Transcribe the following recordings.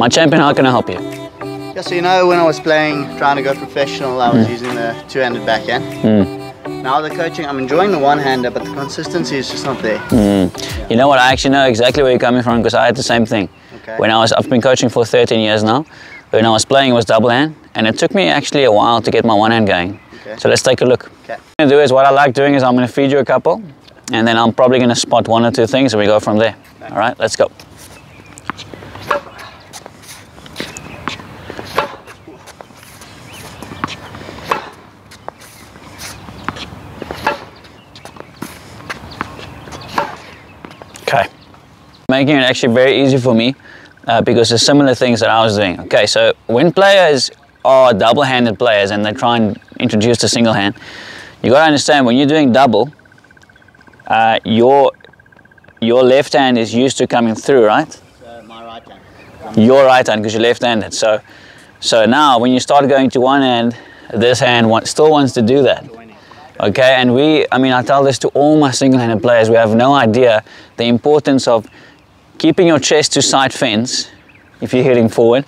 My champion, how can I help you? Yeah, so you know when I was trying to go professional, I was using the two-handed backhand. Now the coaching, I'm enjoying the one-hander, but the consistency is just not there. Yeah. You know what, I actually know exactly where you're coming from because I had the same thing. Okay. I've been coaching for 13 years now. When I was playing, it was double hand, and it took me actually a while to get my one hand going. Okay. So let's take a look. Okay. What I'm gonna do is, what I like doing is I'm gonna feed you a couple, and then I'm probably gonna spot one or two things and we go from there. Okay. All right, let's go. Okay. Making it actually very easy for me because there's similar things that I was doing. Okay, so when players are double-handed players and they try and introduce the single hand, you got to understand when you're doing double, your left hand is used to coming through, right? My right hand. Your right hand, because you're left-handed. So now when you start going to one hand, this hand still wants to do that. Okay, and I tell this to all my single-handed players. We have no idea the importance of keeping your chest to side fence if you're hitting forward,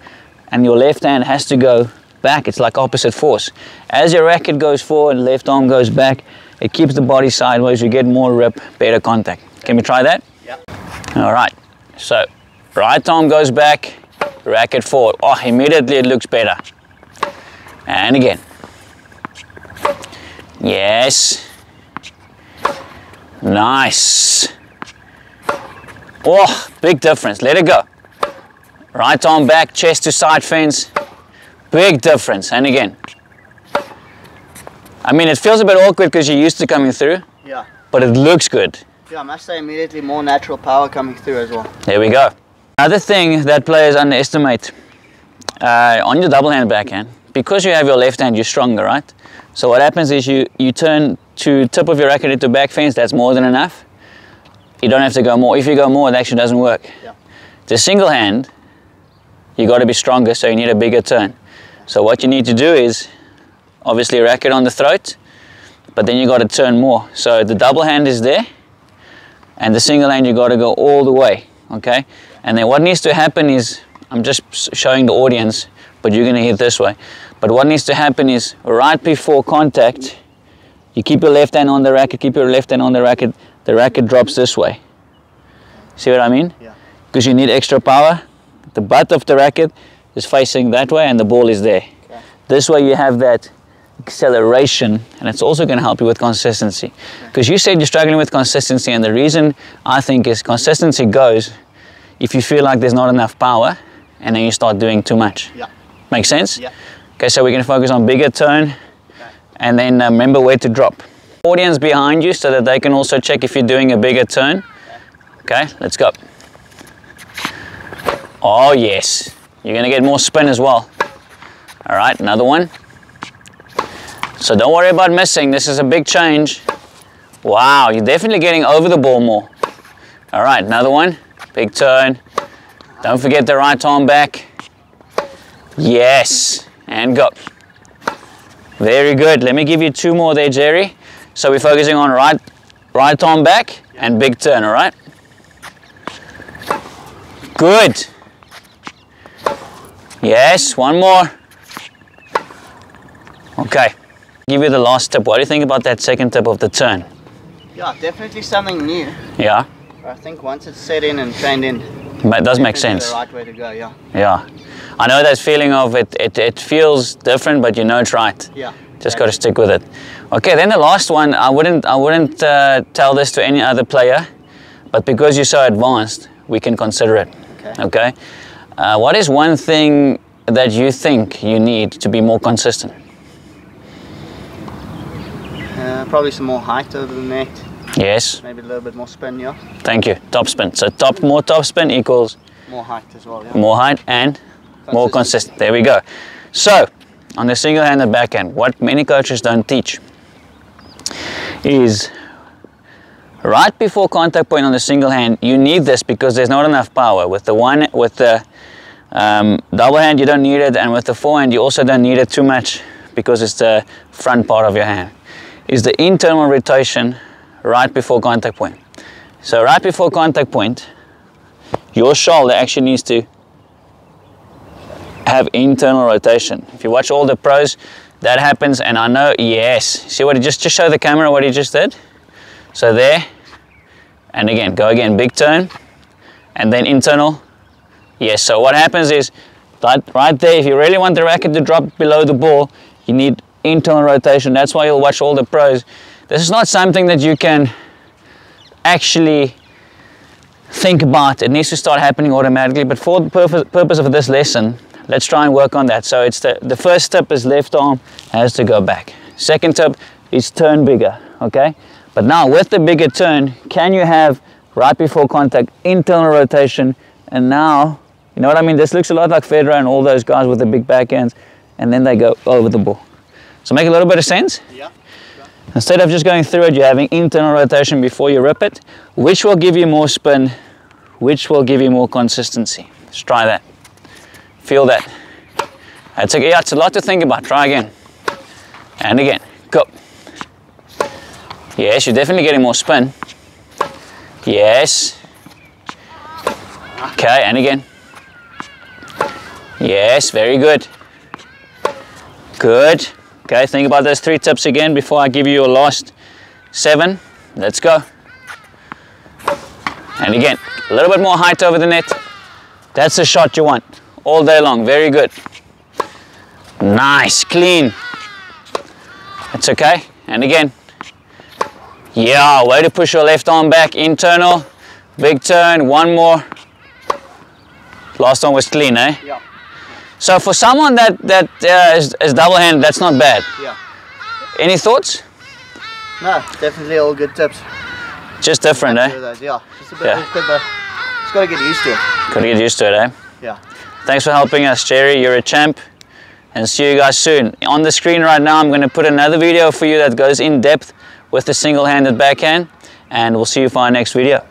and your left hand has to go back. It's like opposite force. As your racket goes forward, left arm goes back, it keeps the body sideways, you get more rip, better contact. Can we try that? Yeah. All right, so right arm goes back, racket forward. Oh, immediately it looks better. And again. Yes. Nice. Oh, big difference. Let it go. Right arm back, chest to side fence. Big difference. And again. It feels a bit awkward because you're used to coming through. Yeah. But it looks good. Yeah, I must say immediately more natural power coming through as well. There we go. Another thing that players underestimate on your double hand backhand, because you have your left hand, you're stronger, right? So what happens is you turn to tip of your racket into back fence. That's more than enough. You don't have to go more. If you go more, it actually doesn't work. Yeah. The single hand, you got to be stronger, so you need a bigger turn. So what you need to do is obviously racket on the throat, but then you got to turn more. So the double hand is there, and the single hand you got to go all the way. Okay. And then what needs to happen is, I'm just showing the audience, but you're going to hit this way. But what needs to happen is right before contact, you keep your left hand on the racket, keep your left hand on the racket drops this way. See what I mean? Yeah. Because you need extra power. The butt of the racket is facing that way and the ball is there. Okay. This way you have that acceleration, and it's also going to help you with consistency. Because you said you're struggling with consistency, and the reason I think is consistency goes if you feel like there's not enough power and then you start doing too much. Yeah. Make sense? Yeah. Okay, so we're going to focus on bigger turn, and then remember where to drop. Audience behind you so that they can also check if you're doing a bigger turn. Okay, let's go. Oh yes, you're going to get more spin as well. All right, another one. So don't worry about missing, this is a big change. Wow, you're definitely getting over the ball more. All right, another one, big turn. Don't forget the right arm back. Yes, and go. Very good. Let me give you two more there, Jerry. So we're focusing on right arm back and big turn, all right? Good. Yes, one more. Okay. Give you the last tip. What do you think about that second tip of the turn? Yeah, definitely something new. Yeah? I think once it's set in and trained in, It does make sense. the right way to go, yeah. Yeah. I know that feeling of it feels different, but you know it's right. Yeah. Just got to stick with it. Okay, then the last one, I wouldn't tell this to any other player, but because you're so advanced, we can consider it. Okay? What is one thing that you think you need to be more consistent? Probably some more height over the net. Yes. Maybe a little bit more spin, yeah. Thank you. Top spin. So more top spin equals more height as well, yeah. More height and more consistent. There we go. So on the single-handed backhand, what many coaches don't teach is right before contact point on the single hand, you need this because there's not enough power. With the double hand, you don't need it, and with the forehand, you also don't need it too much because it's the front part of your hand. Is the internal rotation right before contact point. So right before contact point, your shoulder actually needs to have internal rotation. If you watch all the pros, that happens, and I know, yes. See what he just show the camera what he just did? So there, and again, go again, big turn, and then internal. Yes, so what happens is, right there, if you really want the racket to drop below the ball, you need internal rotation. That's why you'll watch all the pros. This is not something that you can actually think about. It needs to start happening automatically, but for the purpose of this lesson, let's try and work on that. So it's the first tip is left arm has to go back. Second tip is turn bigger, okay? But now with the bigger turn, can you have right before contact, internal rotation, and now, you know what I mean? This looks a lot like Federer and all those guys with the big backhands, and then they go over the ball. So make a little bit of sense? Yeah. Instead of just going through it, you're having internal rotation before you rip it, which will give you more spin, which will give you more consistency. Let's try that. Feel that. That's okay. Yeah, it's a lot to think about. Try again. And again. Go. Yes, you're definitely getting more spin. Yes. Okay, and again. Yes, very good. Good. Okay, think about those 3 tips again before I give you your last 7. Let's go. And again, a little bit more height over the net. That's the shot you want. All day long, very good. Nice, clean. That's okay, and again. Yeah, way to push your left arm back, internal, big turn, one more. Last one was clean, eh? Yeah. So for someone that is double-handed, that's not bad. Yeah. Any thoughts? No, definitely all good tips. Just different, eh? Yeah, just a bit awkward, but just gotta get used to it. Gotta get used to it, eh? Yeah. Thanks for helping us, Jerry. You're a champ. And see you guys soon. On the screen right now, I'm going to put another video for you that goes in depth with the single-handed backhand. And we'll see you for our next video.